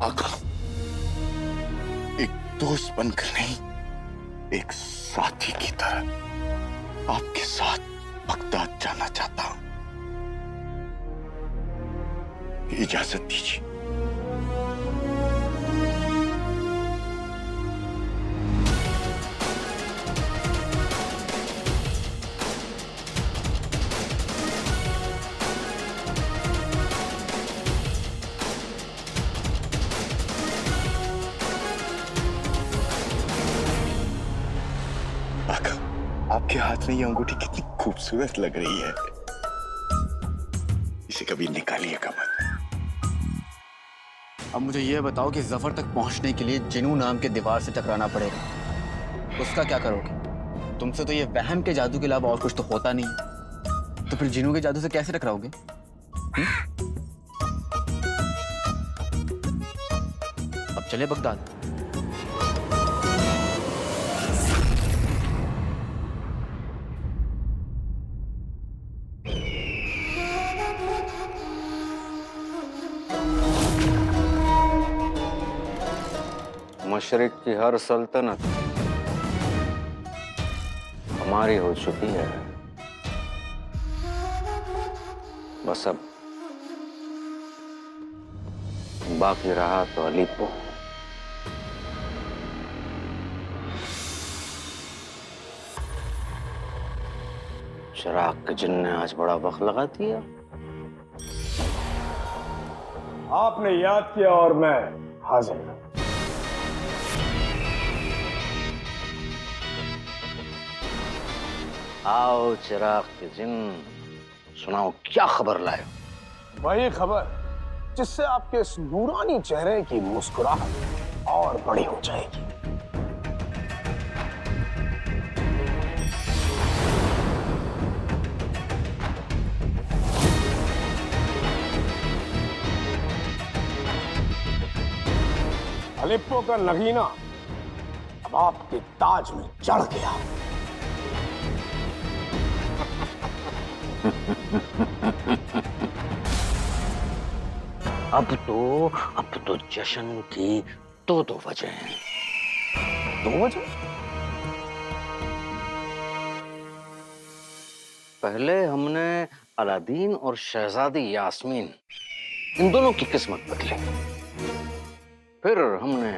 आका, एक दोस्त बनकर नहीं, एक साथी की तरह आपके साथ बगदाद जाना चाहता हूं। इजाजत दीजिए। आका, आपके हाथ में ये अंगूठी कितनी खूबसूरत लग रही है। इसे कभी निकालिएगा मत। अब मुझे ये बताओ कि जफर तक पहुंचने के लिए जिनू नाम के दीवार से टकराना पड़ेगा, उसका क्या करोगे? तुमसे तो ये वहम के जादू के अलावा और कुछ तो होता नहीं है, तो फिर जिनू के जादू से कैसे टकराओगे? अब चले बगदाद। मशरिक की हर सल्तनत हमारी हो चुकी है। बस अब बाकी रहा तो अलीपो। चिराग के जिन ने आज बड़ा वक्त लगा दिया। आपने याद किया और मैं हाजिर हूं। आओ चिराग के जिन, सुनाओ क्या खबर लाए? वही खबर जिससे आपके इस नूरानी चेहरे की मुस्कुराहट और बड़ी हो जाएगी। अलिप्पो का नगीना अब आपके ताज में चढ़ गया। अब तो जश्न की दो वजह हैं। 2 बजे? पहले हमने अलादीन और शहजादी यास्मीन, इन दोनों की किस्मत बदली। फिर हमने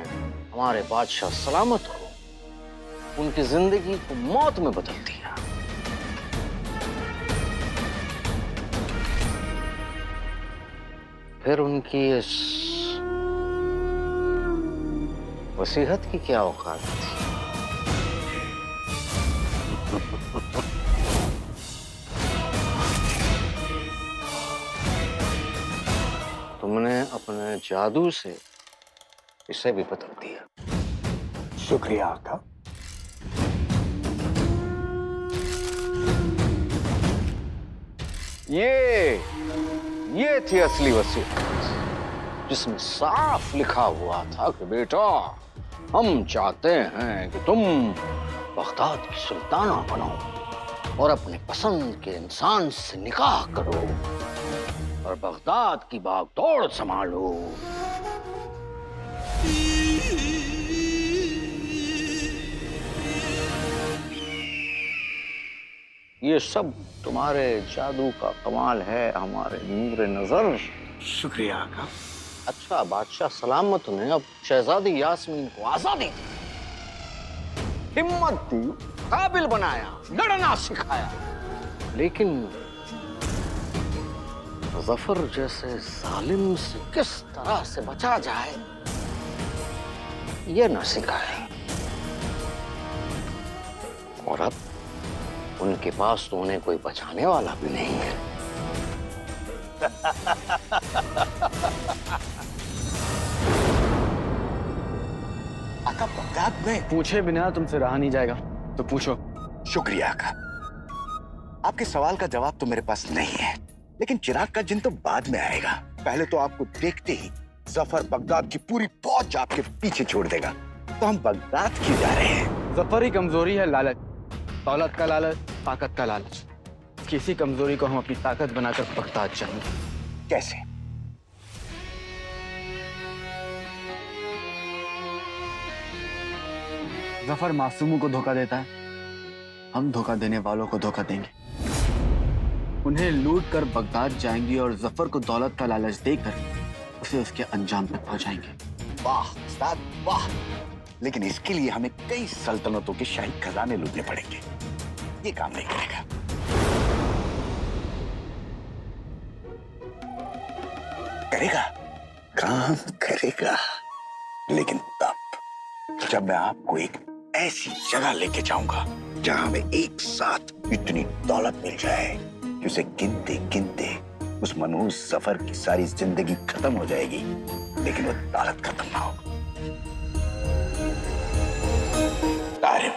हमारे बादशाह सलामत को उनकी जिंदगी को मौत में बदल दिया। फिर उनकी इस वसीहत की क्या औकात थी? तुमने अपने जादू से इसे भी बदल दिया। शुक्रिया आका। ये थी असली वसीयत, जिसमें साफ लिखा हुआ था कि बेटा, हम चाहते हैं कि तुम बगदाद की सुल्ताना बनो और अपने पसंद के इंसान से निकाह करो और बगदाद की भागदौड़ संभालो। ये सब तुम्हारे जादू का कमाल है, हमारे नूर नजर। शुक्रिया आका। अच्छा, बादशाह सलामत ने अब शहजादी यास्मीन को आजादी दी, हिम्मत दी, काबिल बनाया, लड़ना सिखाया, लेकिन जफर जैसे जालिम से किस तरह से बचा जाए ये न सिखाया। और अब उनके पास तो उन्हें कोई बचाने वाला भी नहीं है। आका, बगदाद में पूछे बिना तुमसे रहा नहीं जाएगा, तो पूछो। शुक्रिया आका। आपके सवाल का जवाब तो मेरे पास नहीं है, लेकिन चिराग का जिन तो बाद में आएगा। पहले तो आपको देखते ही जफर बगदाद की पूरी फौज आपके पीछे छोड़ देगा। तो हम बगदाद क्यों जा रहे हैं? जफर ही कमजोरी है, लालच, दौलत का लालच, ताकत का लालच। किसी कमजोरी को हम अपनी ताकत बनाकर बगदाद जाएंगे। कैसे? जफर मासूमों को धोखा देता है, हम धोखा देने वालों को धोखा देंगे। उन्हें लूट कर बगदाद जाएंगे और जफर को दौलत का लालच देकर उसे उसके अंजाम तक पहुंचाएंगे। वाह उस्ताद वाह, लेकिन इसके लिए हमें कई सल्तनतों के शाही खजाने लूटने पड़ेंगे। ये काम नहीं करेगा। करेगा, काम करेगा, लेकिन तब जब मैं आपको एक ऐसी जगह लेके जाऊंगा जहां हमें एक साथ इतनी दौलत मिल जाए कि उसे गिनते गिनते उस मनहूस सफर की सारी जिंदगी खत्म हो जाएगी, लेकिन वो दौलत खत्म ना होगी। तारिम,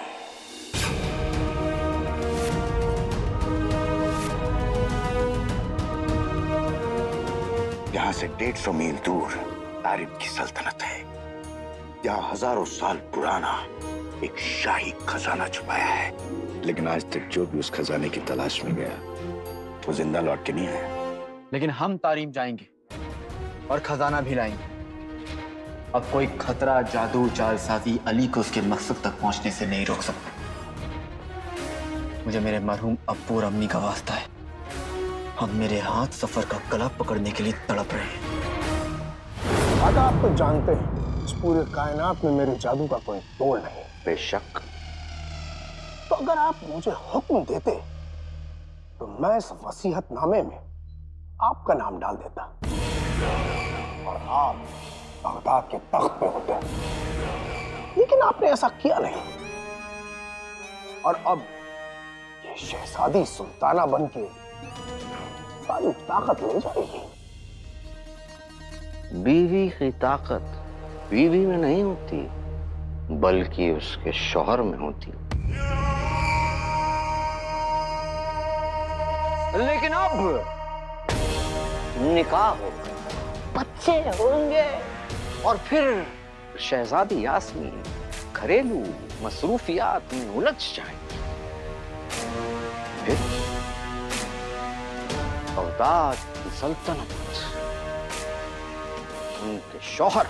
यहां से 150 मील दूर तारिम की सल्तनत है। यहाँ हजारों साल पुराना एक शाही खजाना छुपाया है, लेकिन आज तक जो भी उस खजाने की तलाश में गया वो जिंदा लौट के नहीं आया। लेकिन हम तारीम जाएंगे और खजाना भी लाएंगे। अब कोई खतरा, जादू, जालसाजी अली को उसके मकसद तक पहुंचने से नहीं रोक सकता। मुझे मेरे मरहूम अब्बू और अम्मी का वास्ता है। अब मेरे हाथ सफर का गला पकड़ने के लिए तड़प रहे हैं। दादा, आप तो जानते हैं इस पूरे कायनात में मेरे जादू का कोई तोड़ नहीं। बेशक। तो अगर आप मुझे हुक्म देते तो मैं इस वसीयतनामे में आपका नाम डाल देता और आप बगदाद के तख्त पे होते, लेकिन आपने ऐसा किया नहीं। और अब ये शहजादी सुल्ताना बनके सारी ताकत ले जाएगी। बीवी की ताकत बीवी में नहीं होती, बल्कि उसके शौहर में होती। लेकिन अब निकाह होगा, बच्चे होंगे और फिर शहजादी यास्मीन घरेलू मसरूफियात में उलझ जाएंगी। फिर बगदाद की सल्तनत उनके शौहर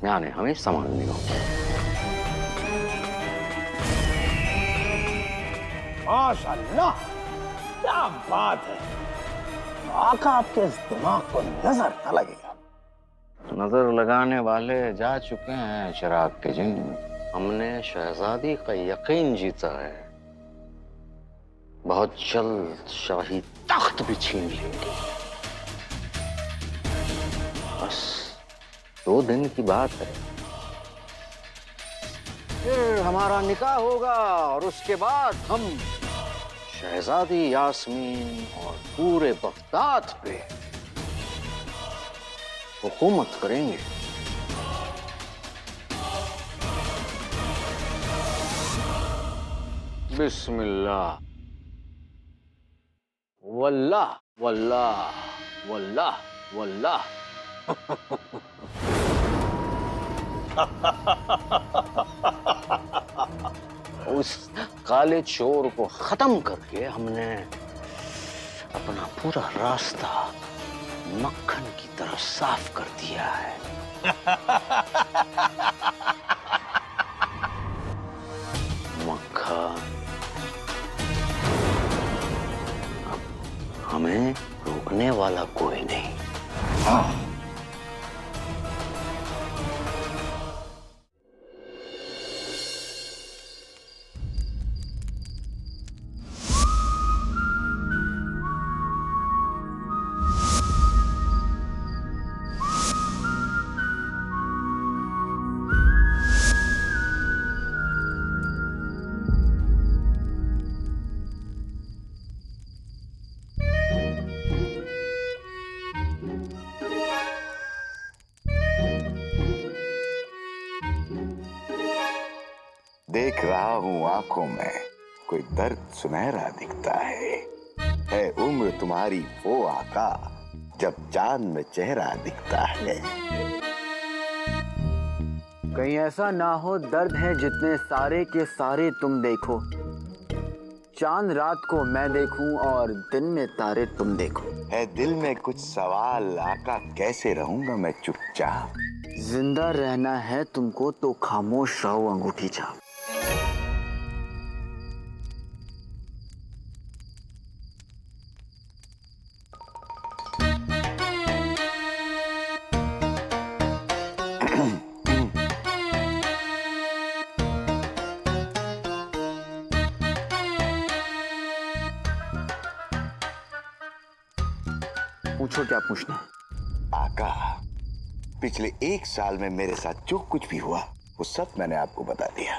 यानी हमें संभालनी होगी। माशाअल्लाह, क्या बात है। आका आपके इस दिमाग को नजर न लगेगा। नजर लगाने वाले जा चुके हैं चिराग के जिन। हमने शहजादी का यकीन जीता है, बहुत जल्द शाही तख्त भी छीन लेंगे। बस 2 दिन की बात है, फिर हमारा निकाह होगा और उसके बाद हम शहजादी यास्मीन और पूरे बगदाद पे हुकूमत करेंगे। बिस्मिल्लाह, वल्लाह वल्लाह वल्लाह वल्लाह। उस काले चोर को खत्म करके हमने अपना पूरा रास्ता मक्खन की तरह साफ कर दिया है। मक्खन, अब हमें रोकने वाला कोई नहीं। हाँ। देख रहा हूं आंखों में कोई दर्द सुनहरा दिखता है उम्र तुम्हारी वो आका जब चांद में चेहरा दिखता है। कहीं ऐसा ना हो दर्द है जितने सारे के सारे तुम देखो, चांद रात को मैं देखूं और दिन में तारे तुम देखो। है दिल में कुछ सवाल आका, कैसे रहूंगा मैं चुपचाप। जिंदा रहना है तुमको तो खामोश रहो अंगूठी छाप। पूछो क्या पूछना है। आका, पिछले 1 साल में मेरे साथ जो कुछ भी हुआ वो सब मैंने आपको बता दिया,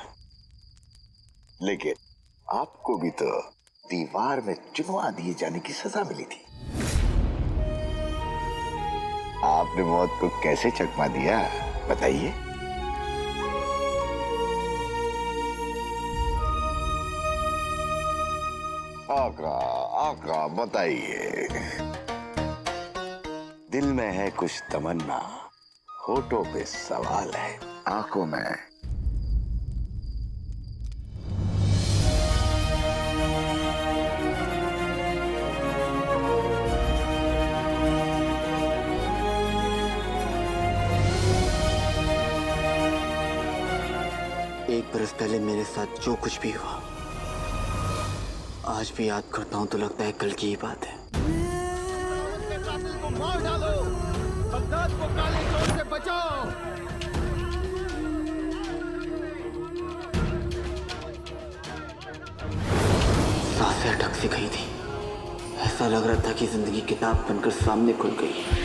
लेकिन आपको भी तो दीवार में चुनवा दिए जाने की सजा मिली थी। आपने मौत को कैसे चकमा दिया बताइए। आका, आका बताइए। दिल में है कुछ तमन्ना, होठों पे सवाल है, आंखों में एक बरस पहले मेरे साथ जो कुछ भी हुआ आज भी याद करता हूं तो लगता है कल की ही बात है। बगदाद को काले चोर से बचाओ। सांसें अटक सी गई थी। ऐसा लग रहा था कि जिंदगी किताब बनकर सामने खुल गई है।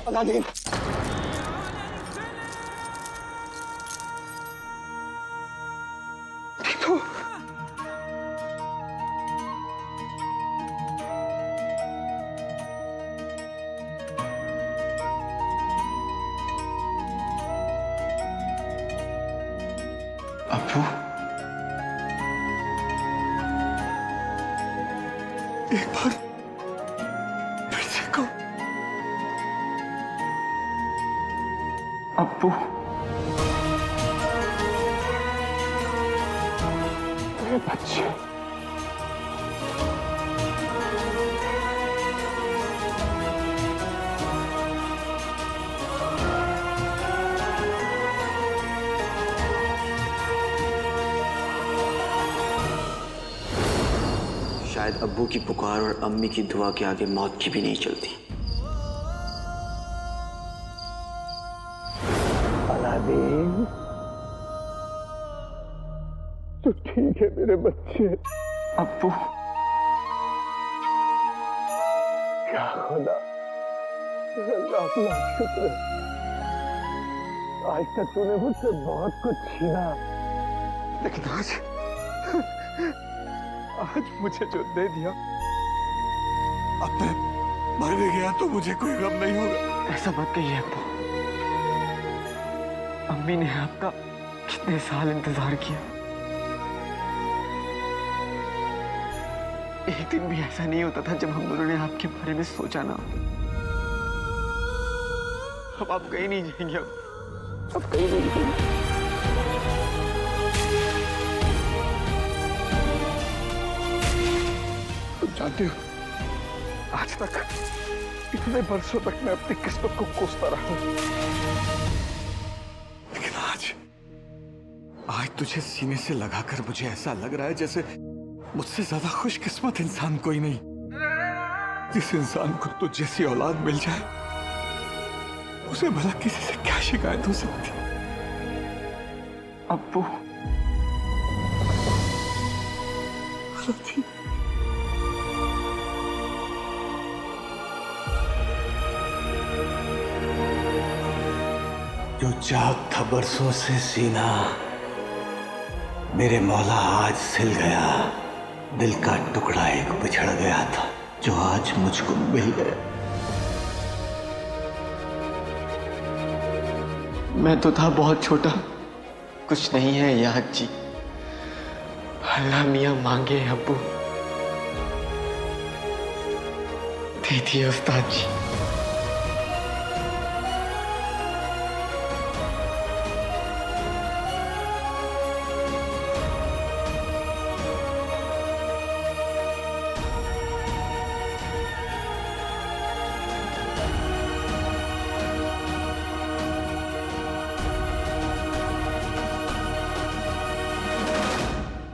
अलादीन, देखो अब्बू, एक बार फिर से कहो। अब्बू, मेरे बच्चे, शायद अब्बू की पुकार और अम्मी की दुआ के आगे मौत की भी नहीं चलती। अलादीन, तो ठीक है मेरे बच्चे। अब्बू, क्या खुदा, लाख लाख शुक्र। आज तक तूने मुझसे बहुत कुछ छीना, लेकिन आज मुझे जो दे दिया, अब मैं मर भी गया तो मुझे कोई गम नहीं होगा। ऐसा मत कहिए अब्बू। अम्मी ने आपका कितने साल इंतजार किया। एक दिन भी ऐसा नहीं होता था जब हम दोनों ने आपके बारे में सोचा ना हो। अब आप कहीं नहीं जाएंगे। अब कहीं नहीं जाएंगे। तुम जानते हो, आज तक इतने बरसों तक मैं अपनी किस्मत को कोसता रहा हूं, लेकिन आज तुझे सीने से लगाकर मुझे ऐसा लग रहा है जैसे मुझसे ज्यादा खुशकिस्मत इंसान कोई नहीं। जिस इंसान को तो जैसी औलाद मिल जाए, उसे भला किसी से क्या शिकायत हो सकती। अब्बू, जो जाग था बरसों से सीना, मेरे मौला आज सिल गया। दिल का टुकड़ा एक बिछड़ गया था जो आज मुझको मिल गया। मैं तो था बहुत छोटा, कुछ नहीं है याद जी। अल्लाह मियाँ मांगे अब्बू, दे दिए उस्ताद जी।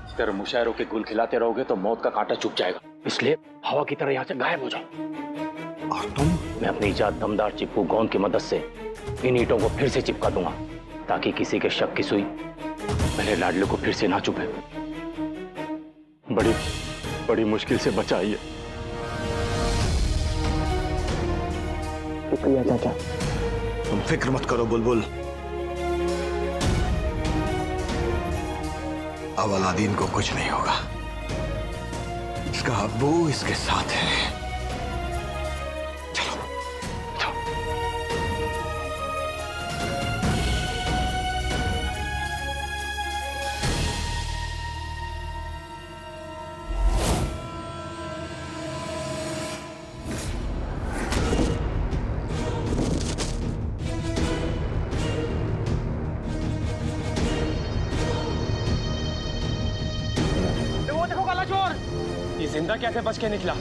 इस तरह मुशायरों के गुल खिलाते रहोगे तो मौत का कांटा चुभ जाएगा, इसलिए हवा की तरह यहाँ से गायब हो जाओ। और तुम? मैं अपनी इजाद दमदार चिपकू गोंद की मदद से इन ईंटों को फिर से चिपका दूंगा ताकि किसी के शक की सुई मेरे लाडले को फिर से ना चुभे। बड़ी बड़ी मुश्किल से बचाई है। शुक्रिया चाचा। तुम फिक्र मत करो बुलबुल, अब अलादीन को कुछ नहीं होगा। इसका अब्बू इसके साथ है। चलो चलो। वो देखो काला चोर, ये जिंदा कैसे बच के निकला?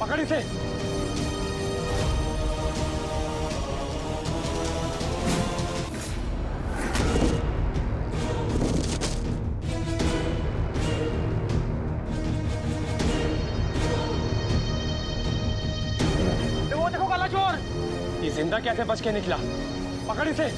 पकड़ इसे। वो देखो काला चोर, ये जिंदा कैसे बच के निकला? पकड़ इसे।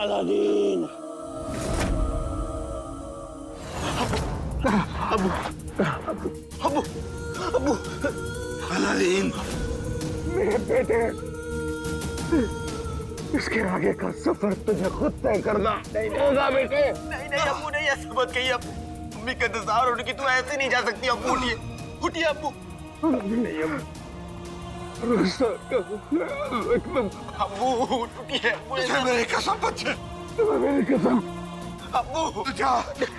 अलादीन, अबू अबू अबू अबू अलादीन, मेरे बेटे, इसके आगे का सफर तुझे खुद तय करना होगा बेटे। नहीं नहीं अब्बू नहीं, ऐसे मत कहिए अब्बू। मम्मी का इंतजार होने की तू ऐसे नहीं जा सकती अब्बू। उठिए उठिए अब्बू। नहीं अबू, अब्बू उठिए अब्बू। मेरी कसम बच्चे, मेरी कसम। अब्बू जा।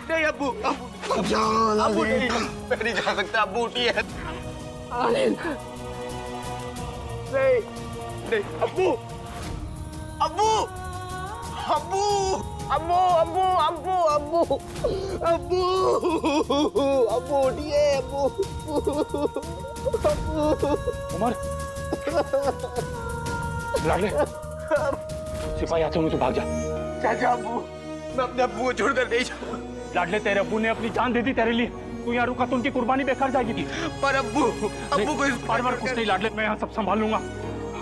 नहीं अब्बू, अब्बू जाओ अब्बू नहीं, अलादीन। मैं नहीं जा सकता अब्बू। उठिए अलादीन, नहीं नहीं अब्बू अब्बू अब्बू अब्बू अब्बू अब्बू अब्बू अब्बू अब्बू उठिए अब्बू अब्बू। उमर, लाडले, सिपाही आते होंगे तो भाग जा। चाचा अब्बू, मैं अपने अब्बू को छोड़कर नहीं जाऊंगा। लाडले, तेरे अब्बू ने अपनी जान दे दी तेरे लिए, तू यहाँ रुका तो उनकी कुर्बानी बेकार जाएगी। पर अब्बू को इस बार कुछ नहीं लाडले, मैं यहाँ सब संभाल लूंगा।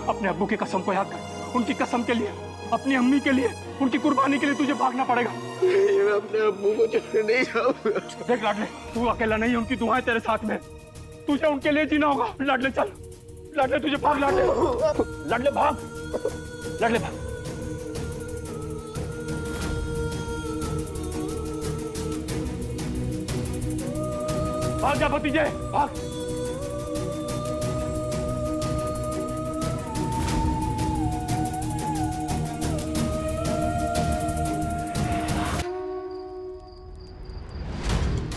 अपने अब्बू की कसम को याद कर, उनकी कसम के लिए, अपनी अम्मी के लिए, उनकी कुर्बानी के लिए तुझे भागना पड़ेगा। मैं अपने अब्बू को छोड़कर नहीं जाऊंगा। देख लाडले, तू अकेला नहीं, उनकी दुआएं तेरे साथ में। तुझे उनके लिए जीना होगा। लाडले चल, लाडले तुझे भाग, लाडले लाडले भाग, लाडले भाग। भाग जा भतीजे, भाग।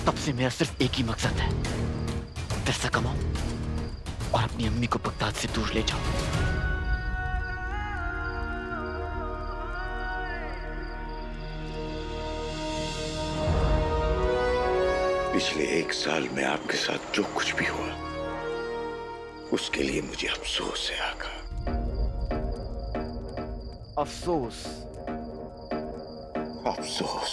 तब से मेरा सिर्फ एक ही मकसद है, पैसा कमाऊं और अपनी अम्मी को बगदाद से दूर ले जाऊं। पिछले 1 साल में आपके साथ जो कुछ भी हुआ उसके लिए मुझे अफसोस है आका। अफसोस? अफसोस।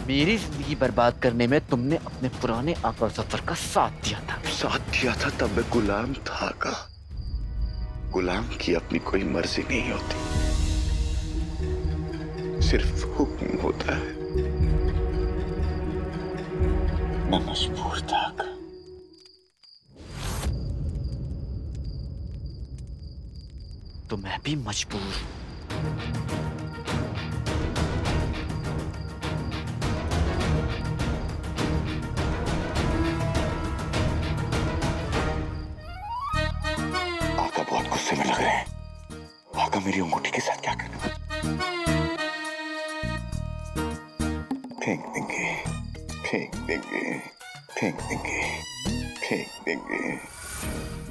मेरी जिंदगी बर्बाद करने में तुमने अपने पुराने आका जफर का साथ दिया था। साथ दिया था तब मैं गुलाम था आका। गुलाम की अपनी कोई मर्जी नहीं होती, सिर्फ हुक्म होता है। मैं मजबूर था आका। तो मैं भी मजबूर हूं। आका बहुत गुस्से में लग रहे हैं। आका मेरी अंगूठी के साथ क्या करना? फेंक देंगे, फेंक देंगे, फेंक देंगे, फेंक देंगे।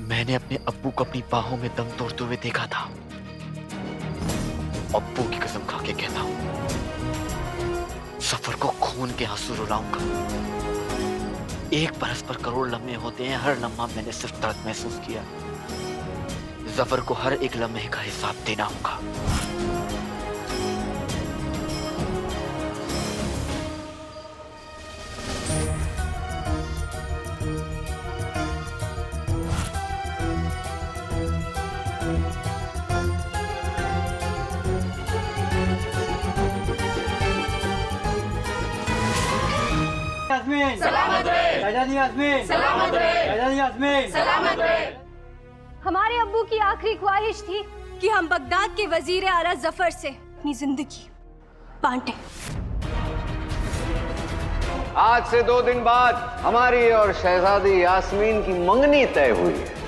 मैंने अपने अब्बू को अपनी बाहों में दम तोड़ते हुए देखा था। अब्बू की कसम खा के कहता हूं, सफर को खून के आंसू रुलाऊंगा। एक बरस पर करोड़ लम्हे होते हैं, हर लम्हा मैंने सिर्फ दर्द महसूस किया। जफर को हर एक लम्हे का हिसाब देना होगा। यास्मीन सलामत रहे। शहजादी यास्मीन सलामत रहे। शहजादी यास्मीन सलामत रहे। हमारे अब्बू की आखिरी ख्वाहिश थी कि हम बगदाद के वजीर आला जफर से अपनी जिंदगी बांटे। आज से 2 दिन बाद हमारी और शहजादी यास्मीन की मंगनी तय हुई है।